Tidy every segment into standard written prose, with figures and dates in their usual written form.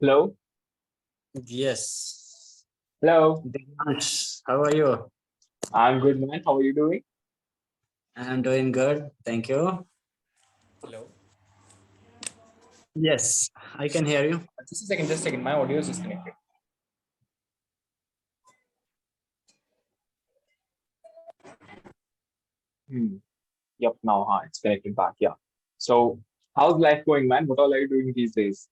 Hello. Yes. Hello. Divyansh, how are you? I'm good, man. How are you doing? I'm doing good. Thank you. Hello. Yes, I can hear you. Just a second, just a second. My audio is disconnected. Hmm. Yep. Now, it's connected back. Yeah. So, how's life going, man? What all are you doing these days?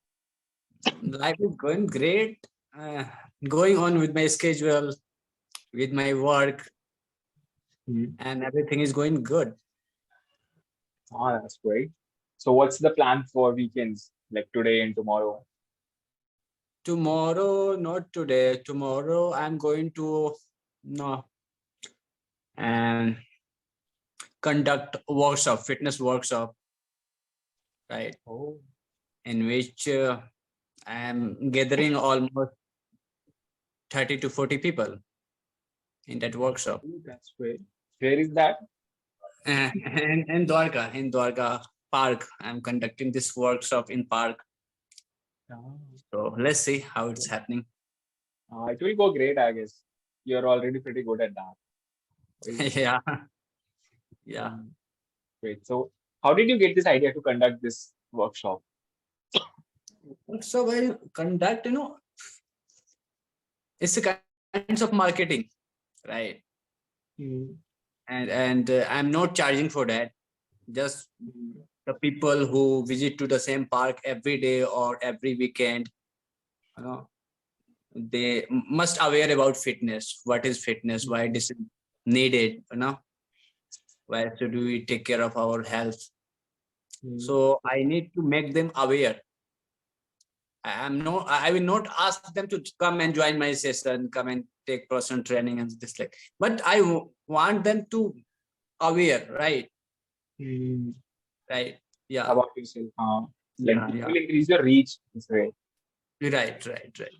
Life is going great. Uh, Going on with my schedule, with my work, Hmm. and everything is going good. That's great. So, what's the plan for weekends, like today and tomorrow? Tomorrow, not today. Tomorrow, I'm going to no and conduct workshop, fitness workshop, right? Oh, In which I'm gathering almost 30 to 40 people in that workshop. that's great. Where is that? In Dwarka Park. I'm conducting this workshop in Park. Ah, So let's see how it's happening. it will go great, I guess. You're already pretty good at that. Yeah, yeah. Hmm. Great. So, how did you get this idea to conduct this workshop? So I conduct, it's a kinds of marketing, right? Hmm. And I'm not charging for that. Just Hmm. the people who visit to the same park every day or every weekend, you know, they must aware about fitness. What is fitness? Why it is needed? Why should we take care of our health? Hmm. So I need to make them aware. I will not ask them to come and join my session, come and take personal training and this like, but I want them to aware, right? Hmm. Right. Yeah. About yourself. Like Yeah. it Yeah. will increase your reach this way. Right. Right. Right.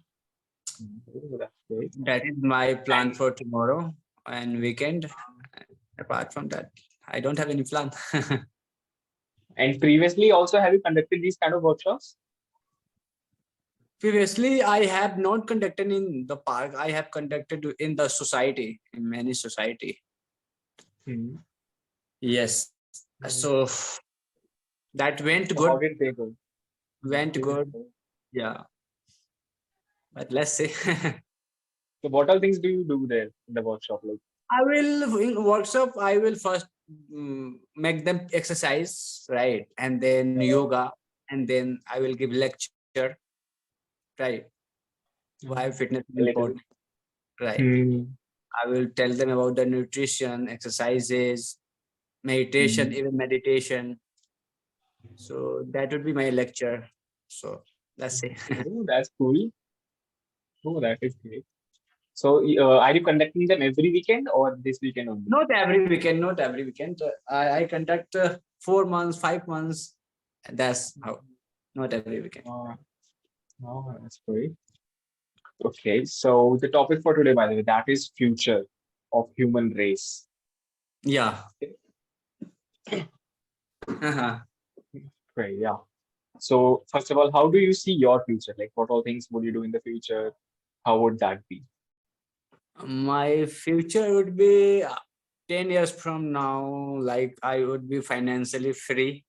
Oh, that's great. That is my plan And for tomorrow and weekend. Apart from that, I don't have any plan. and previously also have you conducted these kind of workshops? Previously, I have not conducted in the park. I have conducted in the society, in many society. Hmm. Yes. Hmm. So that went So how good. did they go? Went How did good. they go? Yeah. But let's see. So what all things do you do there in the workshop? Like, I will in workshop. I will first make them exercise, right, and then yoga, and then I will give lecture, right. Why fitness is a little. important, right? Hmm. I will tell them about the nutrition, exercises, meditation, Hmm. even meditation. So that would be my lecture. So let's see. Oh, that's cool. Oh, that is great. So, are you conducting them every weekend or this weekend only? Not every weekend. Not every weekend. I conduct 4 months, 5 months. That's how. Not every weekend. Uh, oh, that's great. Okay, so the topic for today, by the way, that is future of human race. Yeah. Uh-huh. Great, yeah. So first of all, how do you see your future? Like, what all things would you do in the future? How would that be? My future would be 10 years from now, like I would be financially free.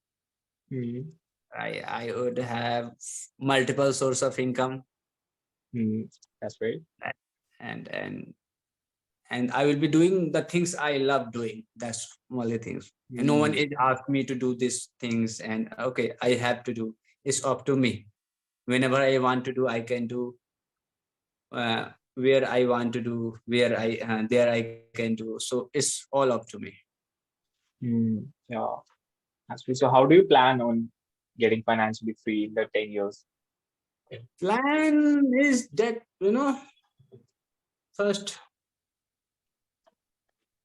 Hmm. I would have multiple source of income, Hmm. That's great. right? and and and I will be doing the things I love doing. That's only things. And no one Hmm. is asked me to do these things, and okay, I have to do. It's up to me. Whenever I want to do, I can do. Where I want to do, where I there I can do. So it's all up to me. Hmm. Yeah, that's great. So how do you plan on getting financially free in the 10 years? Plan is that, first,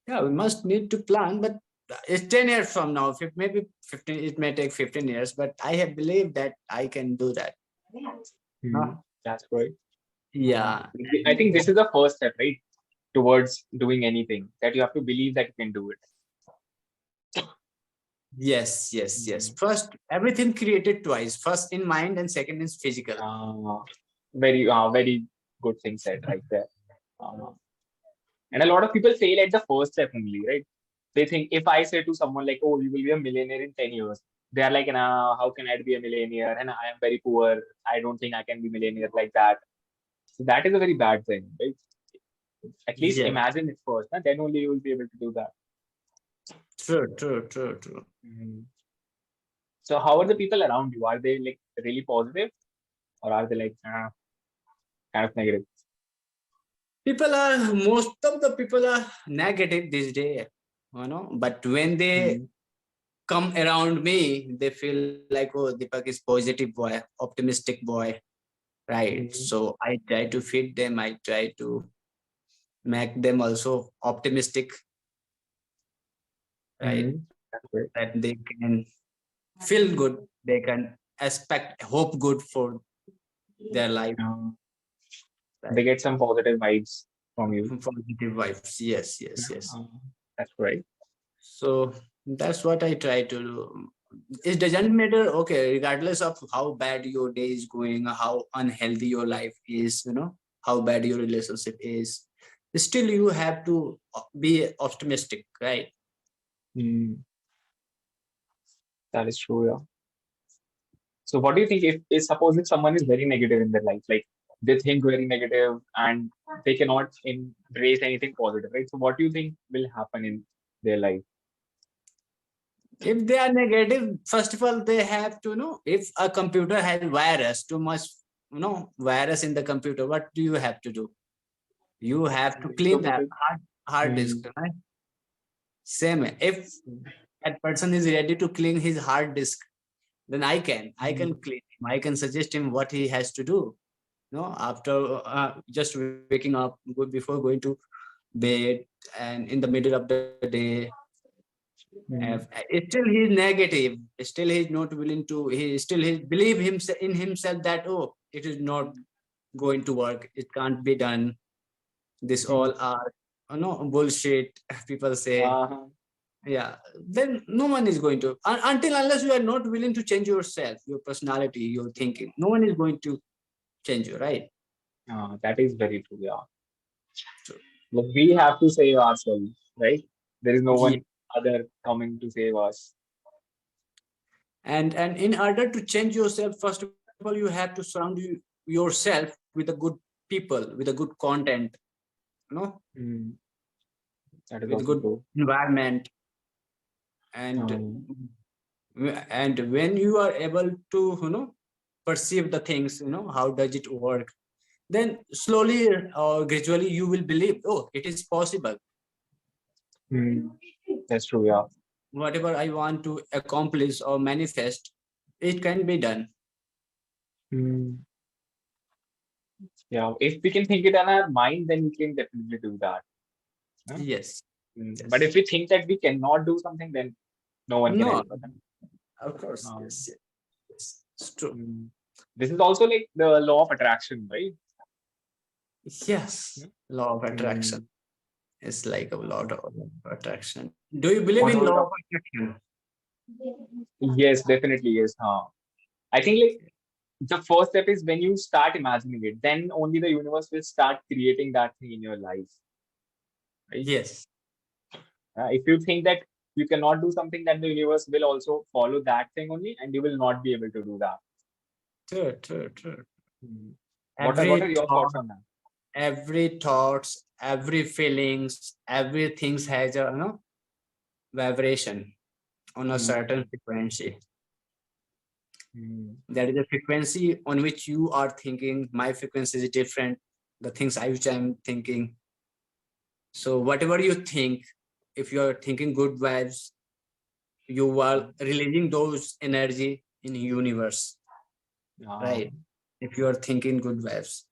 yeah, we must need to plan, but it's 10 years from now. If maybe 15, it may take 15 years, but I have believed that I can do that. Hmm. No? That's great. Yeah. I think this is the first step, right? Towards doing anything, that you have to believe that you can do it. Yes, yes, yes. Hmm. First, everything created twice. First in mind and second is physical. Ah, very good thing said right there. Uh, and a lot of people fail at the first step only, right? They think if I say to someone like, "Oh, you will be a millionaire in 10 years," they are like, "Nah, how can I be a millionaire? And I am very poor. I don't think I can be millionaire like that." So that is a very bad thing, right? At least Yeah, imagine it first, and then only you will be able to do that. true. Mhm. So how are the people around you? Are they like really positive, or are they like kind of negative? People are, most of the people are negative these days, but when they Mhm. come around me, they feel like, oh, Deepak is positive boy, optimistic boy, right? Mhm. So I try to feed them. I try to make them also optimistic, right? Mhm. That's great. That they can feel good. They can expect hope good for their life, Uh, they right? get some positive vibes from you. Positive vibes. Yes. Uh, that's great. So that's what I try to do. It doesn't matter, okay, regardless of how bad your day is going, how unhealthy your life is, how bad your relationship is, still you have to be optimistic, right? Mm, that is true. Yeah. So what do you think if suppose if someone is very negative in their life, like they think very negative and they cannot embrace anything positive, right? So what do you think will happen in their life? If they are negative, first of all, they have to know if a computer has virus, too much, virus in the computer, what do you have to do? You have to clean So that because hard disk, mm, right? Same. If that person is ready to clean his hard disk, then I can mm, clean him. I can suggest him what he has to do. After just waking up before going to bed and in the middle of the day, mm, still he's negative. Still he's not willing to. He believe himself in himself that, oh, it is not going to work. It can't be done. This mm, all are bullshit. People say, uh, yeah, then no one is going to, until unless you are not willing to change yourself, your personality, your thinking, no one is going to change you, right? that is very true. Yeah. So, Like we have to save ourselves, right? There is no yeah. one other coming to save us. And in order to change yourself, first of all, you have to surround yourself with a good people, with a good content, you know Mm, that is with also good true. environment. and Um, and when you are able to perceive the things, how does it work, then slowly or gradually you will believe, oh, it is possible. mm, that's true. Yeah. Whatever I want to accomplish or manifest, it can be done. Mm, yeah. If we can think it in our mind, then we can definitely do that. Huh? Yes, But yes. if we think that we cannot do something, then no one can No, help us. of course, Um, yes, it's true. mm, this is also like the law of attraction, right? Yes, law of attraction Mm, is like a lot of attraction. Do you believe what in about law of the? attraction? Yes, definitely yes. I think like the first step is when you start imagining it, then only the universe will start creating that thing in your life, right? Yes, If you think that you cannot do something, then the universe will also follow that thing only, and you will not be able to do that. true. Mm. What are Every your thoughts thought, on that? every thoughts, every feelings, everything has a vibration on a Mm, certain frequency. mm, There is a frequency on which you are thinking. My frequency is different. The things which I'm thinking. So whatever you think, if you are thinking good vibes, you are releasing those energy in universe, uh, right? If you are thinking good vibes,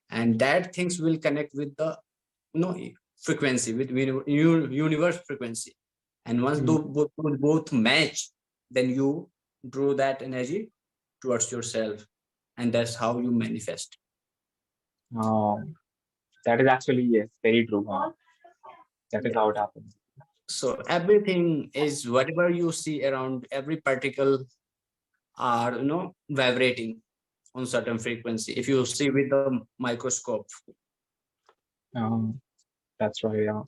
and that things will connect with the you know frequency, with universe frequency. And once mm, both match, then you draw that energy towards yourself, and that's how you manifest. um, that is actually yes, very true. That is Yeah. how it happens. So everything is, whatever you see around, every particle are vibrating. on certain frequency if you see with the microscope. That's right. Yeah.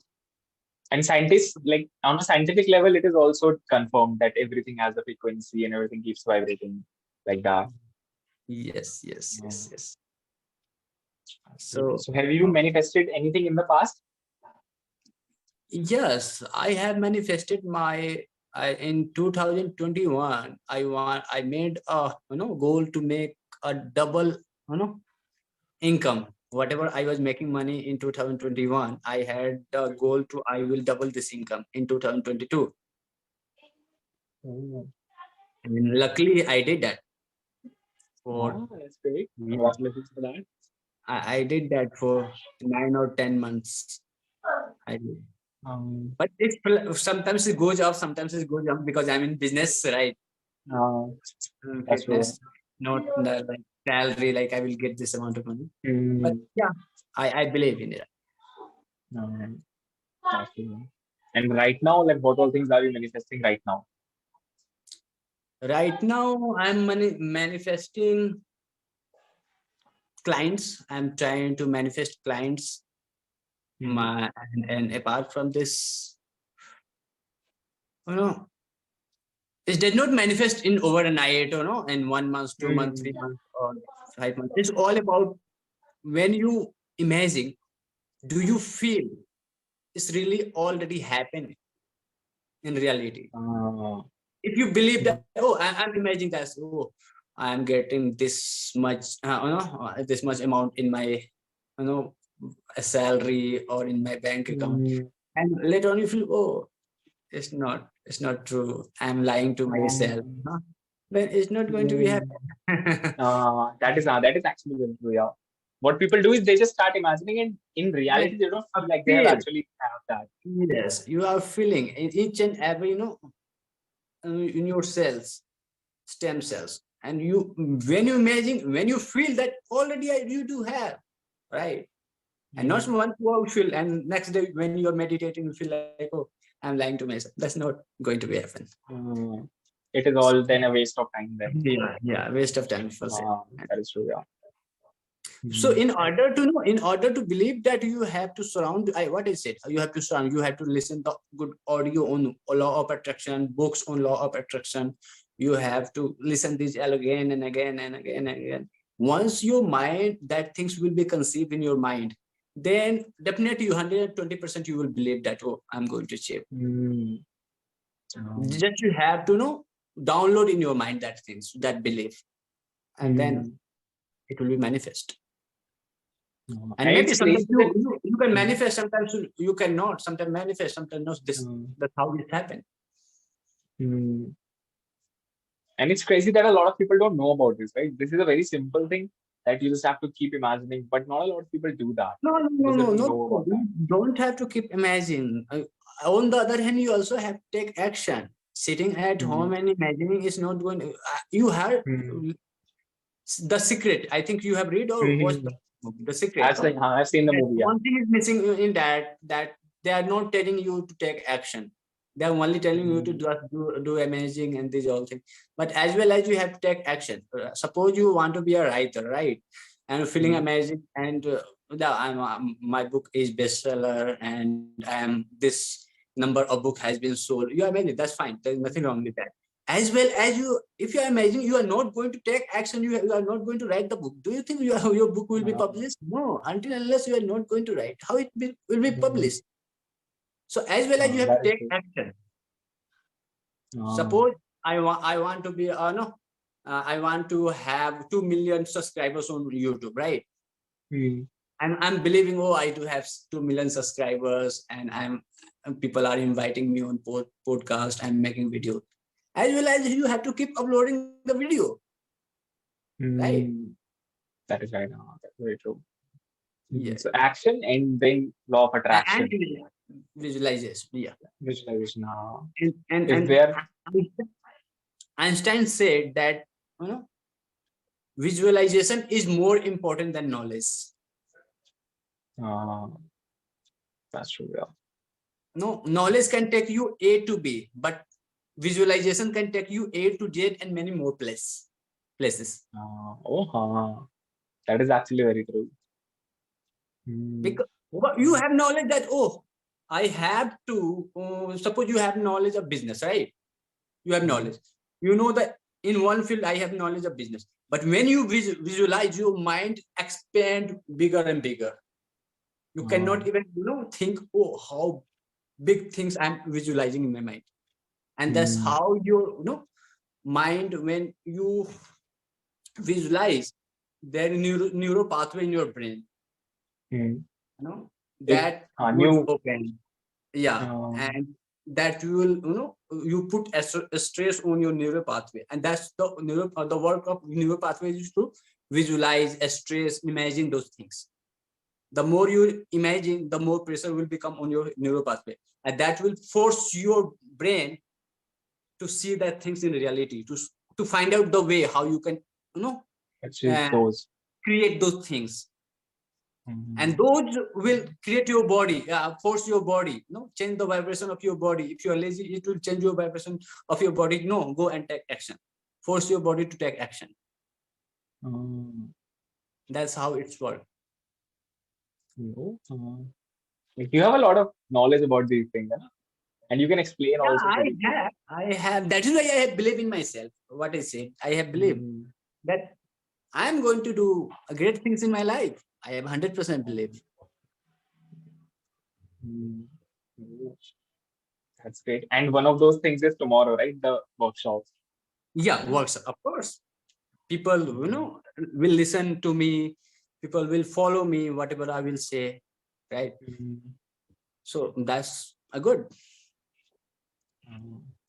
And scientists, like on a scientific level, it is also confirmed that everything has a frequency and everything keeps vibrating like that. Yes, yes, Yeah. yes, yes. So, So have you manifested anything in the past? yes, I have manifested in 2021. I made a goal to make a double income. Whatever I was making money in 2021, I had the goal to I will double this income in 2022. Oh, And luckily, I did that. wow, that's great. Yeah, Congratulations for that. I did that for 9 or 10 months. I did. Um, But sometimes it goes up, sometimes it goes down because I'm in business, right? uh, that's true. Fitness, not the like salary, like I will get this amount of money. But Mm, yeah, I believe in it. um, that's true. And right now, like, what all things are you manifesting right now? Right now, I'm manifesting clients. I'm trying to manifest clients. Mm, And apart from this, you know, it did not manifest in overnight, in 1 month, 2 months, mm, 3 months, or 5 months. It's all about when you imagine, do you feel it's really already happening in reality? uh, If you believe mm, that, oh, I'm imagining that, oh, I'm getting this much, this much amount in my, a salary or in my bank account, mm, and later on you feel, oh, it's not true. I'm lying to myself. um, Then it's not going to be mm. happen. That is actually very true. Yeah. What people do is they just start imagining, and in Then reality, they don't a feel like they have feel, actually have that. yes, you are feeling in each and every, in your cells, stem cells, and when you imagine, when you feel that already you do have, right? And not Mm, one 2 hour feel, and next day when you're meditating, you feel like, oh, I'm lying to myself. That's not going to be happen. uh, it is all then a waste of time then. Yeah, waste of time for say. That is true. Yeah. So Mm, in order to believe that you have to surround, what is it? You have to surround. You have to listen to good audio on law of attraction, books on law of attraction. You have to listen this again and again and again and again. Once your mind, that things will be conceived in your mind, then definitely you 120% you will believe that, oh, I'm going to achieve. mm, Just you have to download in your mind that things, that belief, and then mm. it will be manifest. And And maybe it's sometimes crazy that you can mm, manifest, sometimes you cannot, sometimes manifest, sometimes not. mm, That's how it happens. mm. And it's crazy that a lot of people don't know about this, right? This is a very simple thing that you just have to keep imagining, but not a lot of people do that No, no, no, because they no, don't no, know no. about that. You don't have to keep imagining. On the other hand, you also have to take action. Sitting at home Mm, and imagining is not going to, you have mm, The Secret. I think you have read or watched mm. The Secret. No? I've seen the That movie. Yeah. one thing is missing in that they are not telling you to take action. They are only telling you to Mm, do amazing and these all things. But as well as you have to take action. Suppose you want to be a writer, right? And feeling mm, amazing, and my book is bestseller, and I am this number of book has been sold. You are amazing. That's fine. There's nothing wrong with that. As well as you, if you are amazing, you are not going to take action. You are not going to write the book. Do you think your book will be uh, published? No, until unless you are not going to write, how will be mm, published? So as well as you have to that is take true. action. Uh, Suppose I want to be no, I want to have 2 million subscribers on YouTube, right? mm, I'm believing, oh, I do have 2 million subscribers, and people are inviting me on podcast. I'm making videos. As well as you have to keep uploading the video, right? mm, that is right. That's very true. Yeah. So action and then law of And attraction, visualization. Yeah. visualization And is there. Einstein said that you know visualization is more important than knowledge. Uh, that's true. Yeah. No, knowledge can take you A to B, but visualization can take you A to Z and many more places. places. That is actually very true. Because you have knowledge that, oh, I have to, suppose you have knowledge of business, right? You have knowledge. You know that in one field, I have knowledge of business. But when you visualize, your mind expand bigger and bigger. You cannot even, think, oh, how big things I'm visualizing in my mind. And that's how your, mind, when you visualize, there is neuro pathway in your brain, that would open. And that you will, you put a stress on your neural pathway, and that's the work of neural pathway is to visualize, stress, imagine those things. The more you imagine, the more pressure will become on your neural pathway, and that will force your brain to see that things in reality, to find out the way how you can, create those things. And those will create your body, force your body, change the vibration of your body. If you are lazy, it will change your vibration of your body. No, go and take action. Force your body to take action. That's how it's worked. You have a lot of knowledge about these things, and you can explain also. I have. That is why I believe in myself. What I said, I have believed that I am going to do great things in my life. I have 100% belief. That's great. And one of those things is tomorrow, right? The workshops. Yeah, works. Of course. People, will listen to me. People will follow me, whatever I will say, right? So that's a good.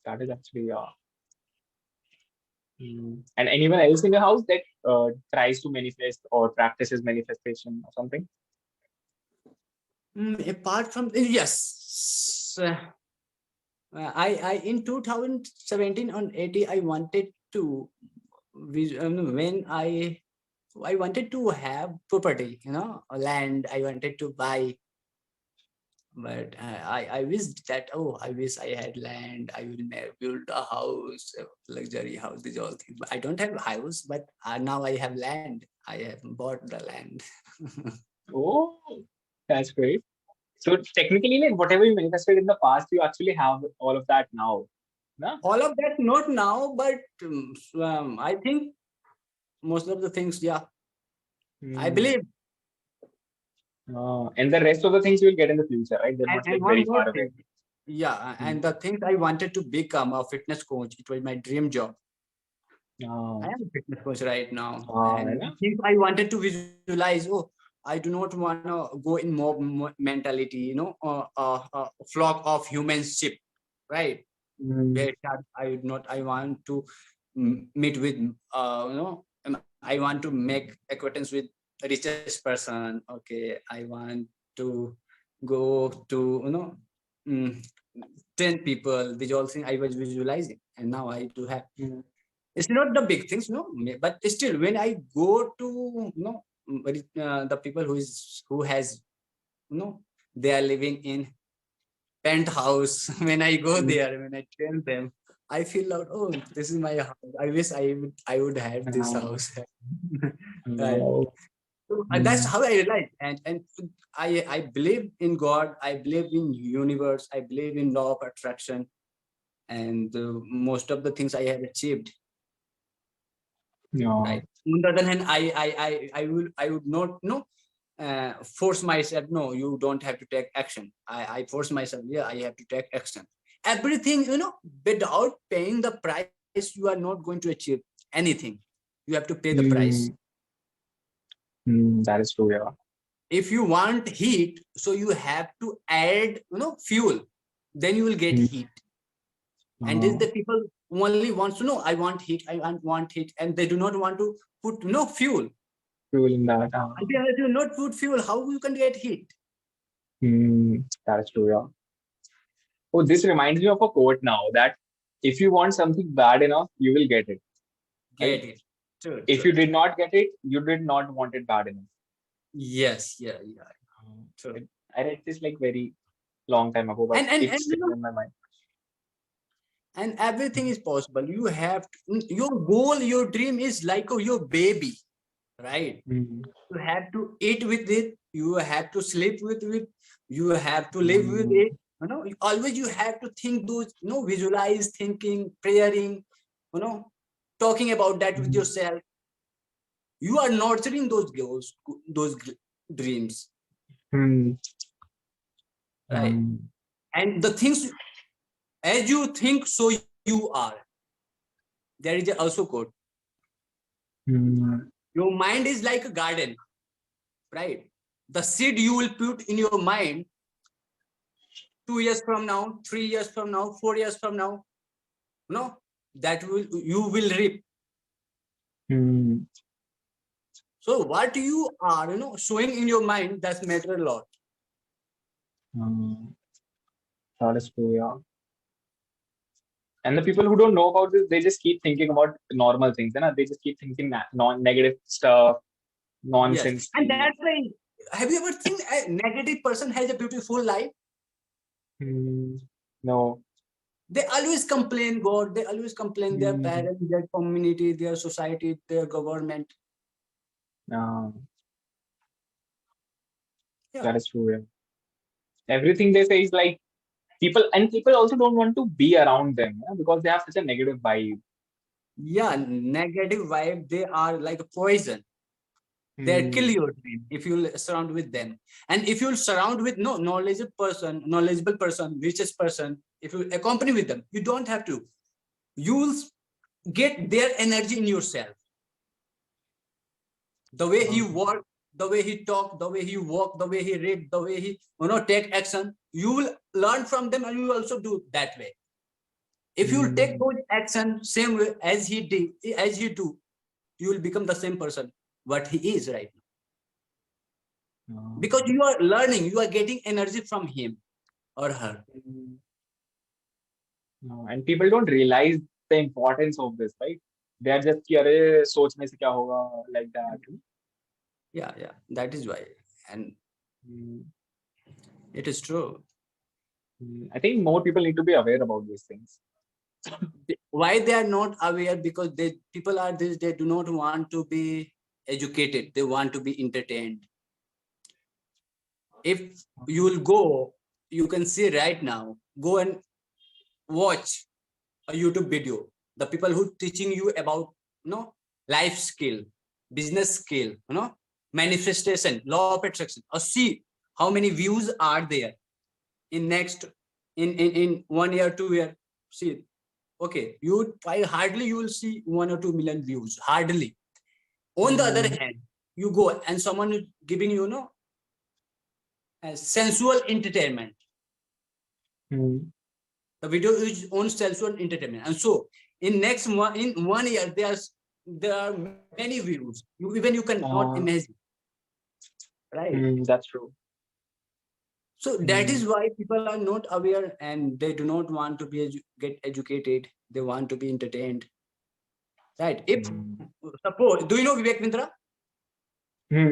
That is actually, and anyone else in the house that tries to manifest or practices manifestation or something? Apart from, yes, I in 2017 on 80, I wanted to, when I wanted to have property, land. I wanted to buy, but I wished that, oh, I wish I had land. I will build a house, a luxury house, these all things. But I don't have a house, but now I have land. I have bought the land. Oh, that's great. So technically, like whatever you manifested in the past, you actually have all of that now. No? All of that, not now, but I think most of the things, yeah. I believe. And the rest of the things you will get in the future, right? They're not like very far away. Yeah, and the things I wanted to become a fitness coach, it was my dream job. I am a fitness coach right now. And things I wanted to visualize, oh, I do not want to go in mob mentality, a flock of humans ship, right? I want to meet with, I want to make acquaintance with the richest person. Okay, I want to go to, 10 people. These all things I was visualizing, and now I do have. It's not the big things, but still, when I go to, the people who has, they are living in penthouse. When I go there, when I tell them, I feel like, oh, this is my house. I wish I would have this house. Right. So that's how I realized. And I believe in God. I believe in universe. I believe in law of attraction. And most of the things I have achieved. Right. On the other hand, I would not force myself. No, you don't have to take action. I force myself. Yeah, I have to take action. Everything, without paying the price, you are not going to achieve anything. You have to pay the price. That is true, yeah. If you want heat, so you have to add, fuel. Then you will get heat. And this the people only wants to know, I want heat, I want heat, and they do not want to put fuel. Fuel in that. If you not put fuel, how you can get heat? That is true, yeah. Oh, this reminds me of a quote now that if you want something bad enough, you will get it. Get it. True, if you did not get it, you did not want it bad enough. Yes, yeah. True. I read this like very long time ago, but it's still in my mind. and everything is possible. You have to, your goal, your dream is like your baby, right? You have to eat with it, you have to sleep with it, you have to live with it. Always you have to think those, visualize, thinking, praying, talking about that with yourself. You are nurturing those goals, those dreams, right? And the things, as you think, so you are. There is also quote. Your mind is like a garden, right? The seed you will put in your mind 2 years from now, 3 years from now, 4 years from now, that you will reap. So what you are, showing in your mind, that matter a lot. That is true, yeah. And the people who don't know about this, they just keep thinking about normal things. They just keep thinking negative stuff, nonsense. Yes. And that's why, have you ever think a negative person has a beautiful life? No. They always complain God, they always complain their parents, their community, their society, their government. Yeah. Yeah. That is true, yeah. Everything they say is like, people also don't want to be around them, because they have such a negative vibe. Yeah, negative vibe, they are like a poison. They kill your dream if you surround with them. And if you surround with knowledgeable person, richest person, if you accompany with them, you don't have to. You will get their energy in yourself. The way he work, the way he talk, the way he walk, the way he read, the way he take action, you will learn from them, and you will also do that way. If you will take those action same way as he did, as you do, you will become the same person what he is right now. Because you are learning, you are getting energy from him or her. And people don't realize the importance of this, right? They are just sochne se kya hoga, like that. Yeah, that is why. And it is true. I think more people need to be aware about these things. Why they are not aware? Because people are this, they do not want to be educated, they want to be entertained. If you will go, you can see right now, go and watch a YouTube video, the people who teaching you about life skill, business skill, manifestation, law of attraction, or see how many views are there in next in 1 year, 2 year. See, okay, hardly you will see 1 or 2 million views, hardly. On the other hand, you go and someone is giving sensual entertainment. The video is on sensual entertainment, and so in 1 year there are many views. Even you cannot imagine, right? That's true. So that is why people are not aware, and they do not want to get educated. They want to be entertained, right? If suppose, do you know Vivek Vindra?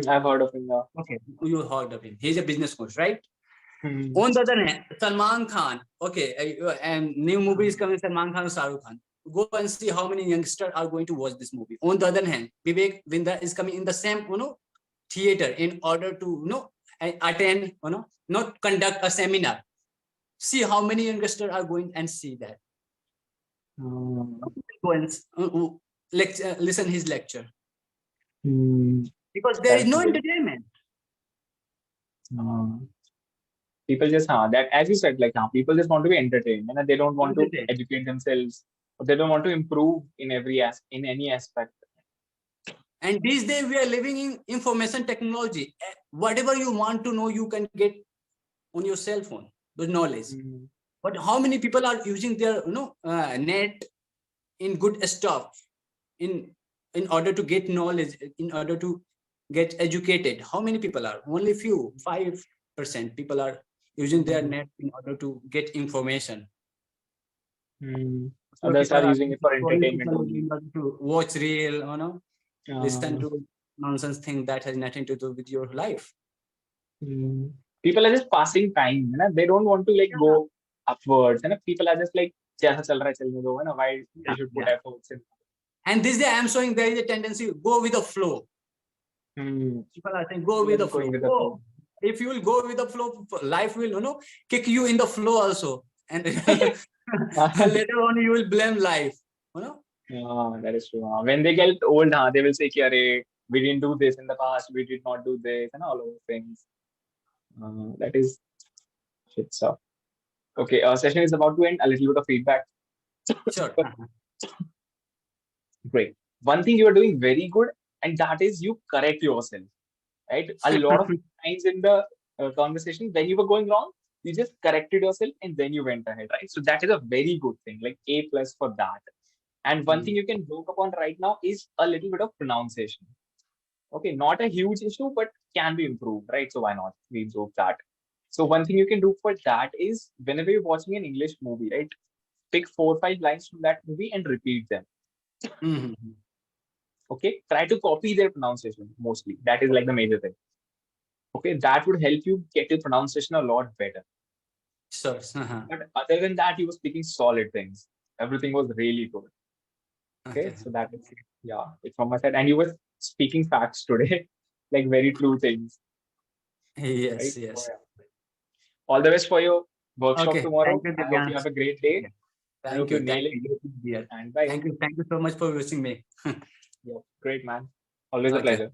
I've heard of him. Yeah. Okay, you heard of him. He's a business coach, right? On the other hand, Salman Khan, okay, and new movie is coming, Salman Khan and Shahrukh Khan. Go and see how many youngsters are going to watch this movie. On the other hand, Vivek Vindra is coming in the same, theater in order to, attend, not conduct a seminar. See how many youngsters are going and see that. Go and listen his lecture. Because there is no entertainment. People just that, as you said, like people just want to be entertained, and they don't want to educate themselves, or they don't want to improve in any aspect. And these days we are living in information technology. Whatever you want to know, you can get on your cell phone, the knowledge. But how many people are using their net in good stuff, in order to get knowledge, in order to get educated? How many people are? Only few, 5% people are using their net in order to get information. Others are using it for entertainment only. To watch reel, listen to nonsense thing that has nothing to do with your life. People are just passing time, they don't want to go upwards, people are just like जैसा चल रहा है चलने दो, है ना? Why they should put efforts in? And this day I'm showing there is a tendency go with the flow. People are saying go with the flow. Going with the flow. If you will go with the flow, life will kick you in the flow also, and later on you will blame life. That is true. When they get old, they will say, "Arey, we didn't do this in the past. We did not do this," and all of those things. That is shit stuff. Okay, session is about to end. A little bit of feedback. Sure. Great. One thing you are doing very good, and that is you correct yourself. Right? A lot of times in the conversation, when you were going wrong, you just corrected yourself and then you went ahead. Right? So that is a very good thing. Like A+ for that. And one thing you can work upon right now is a little bit of pronunciation. Okay, not a huge issue, but can be improved, right? So why not? We improve that. So one thing you can do for that is whenever you're watching an English movie, right? Pick 4 or 5 lines from that movie and repeat them. Okay, try to copy their pronunciation mostly. That is like the major thing. Okay, that would help you get your pronunciation a lot better. Sure. But other than that, you were speaking solid things. Everything was really good. Okay, so that is it's from my side. And you were speaking facts today, like very true things. Yes, right? yes. So, all the best for your workshop tomorrow. Thank you, I hope you have a great day. I hope you nail it. And bye. Thank you so much for wishing me. Great, man. Always a pleasure.